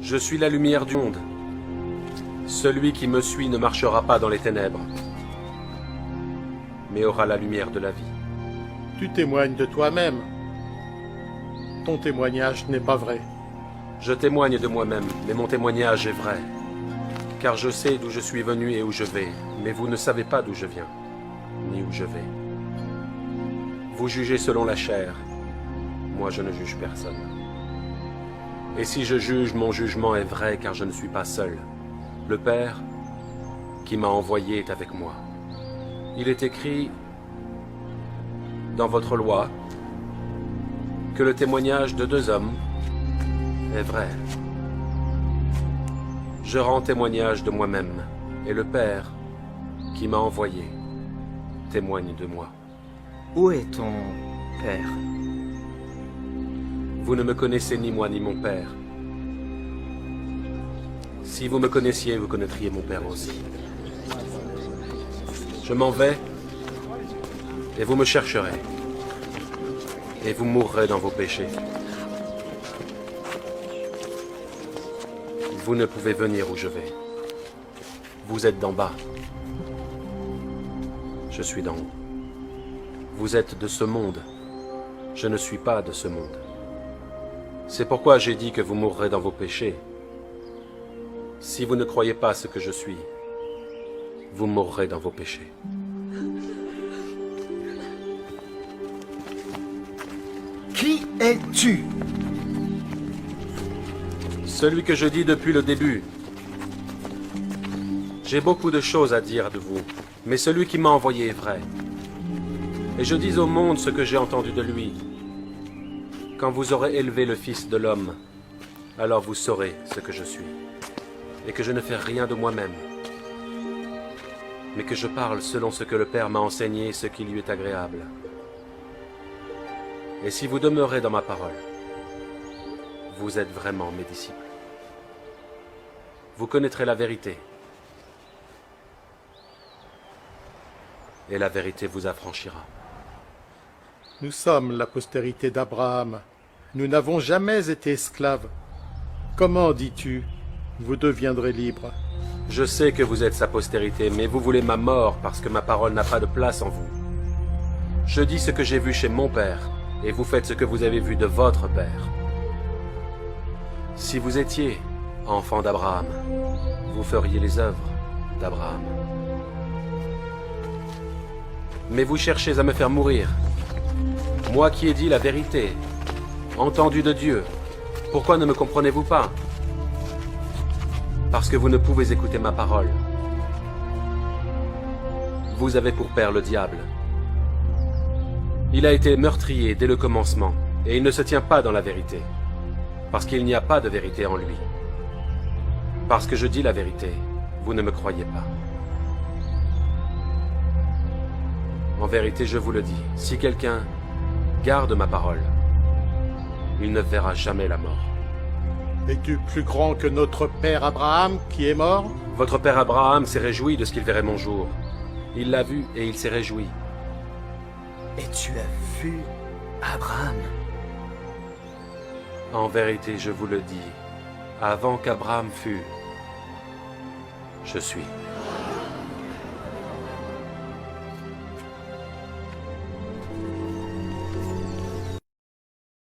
Je suis la lumière du monde. Celui qui me suit ne marchera pas dans les ténèbres, mais aura la lumière de la vie. Tu témoignes de toi-même. Ton témoignage n'est pas vrai. Je témoigne de moi-même, mais mon témoignage est vrai. Car je sais d'où je suis venu et où je vais, mais vous ne savez pas d'où je viens, ni où je vais. Vous jugez selon la chair, moi je ne juge personne. Et si je juge, mon jugement est vrai, car je ne suis pas seul. Le Père qui m'a envoyé est avec moi. Il est écrit dans votre loi que le témoignage de deux hommes est vrai. Je rends témoignage de moi-même, et le Père qui m'a envoyé témoigne de moi. Où est ton père? Vous ne me connaissez ni moi ni mon Père. Si vous me connaissiez, vous connaîtriez mon Père aussi. Je m'en vais, et vous me chercherez, et vous mourrez dans vos péchés. Vous ne pouvez venir où je vais. Vous êtes d'en bas. Je suis d'en haut. Vous êtes de ce monde. Je ne suis pas de ce monde. C'est pourquoi j'ai dit que vous mourrez dans vos péchés. Si vous ne croyez pas ce que je suis, vous mourrez dans vos péchés. Qui es-tu? Celui que je dis depuis le début. J'ai beaucoup de choses à dire de vous, mais celui qui m'a envoyé est vrai. Et je dis au monde ce que j'ai entendu de lui. Quand vous aurez élevé le Fils de l'homme, alors vous saurez ce que je suis, et que je ne fais rien de moi-même, mais que je parle selon ce que le Père m'a enseigné, ce qui lui est agréable. Et si vous demeurez dans ma parole, vous êtes vraiment mes disciples. Vous connaîtrez la vérité, et la vérité vous affranchira. Nous sommes la postérité d'Abraham. Nous n'avons jamais été esclaves. Comment dis-tu, vous deviendrez libres? Je sais que vous êtes sa postérité, mais vous voulez ma mort parce que ma parole n'a pas de place en vous. Je dis ce que j'ai vu chez mon Père, et vous faites ce que vous avez vu de votre Père. Si vous étiez enfant d'Abraham, vous feriez les œuvres d'Abraham. Mais vous cherchez à me faire mourir. Moi qui ai dit la vérité, entendu de Dieu, pourquoi ne me comprenez-vous pas? Parce que vous ne pouvez écouter ma parole. Vous avez pour père le diable. Il a été meurtrier dès le commencement, et il ne se tient pas dans la vérité, parce qu'il n'y a pas de vérité en lui. Parce que je dis la vérité, vous ne me croyez pas. En vérité, je vous le dis, si quelqu'un garde ma parole, il ne verra jamais la mort. Es-tu plus grand que notre père Abraham qui est mort? Votre père Abraham s'est réjoui de ce qu'il verrait mon jour. Il l'a vu et il s'est réjoui. Et tu as vu Abraham? En vérité, je vous le dis, avant qu'Abraham fût, je suis.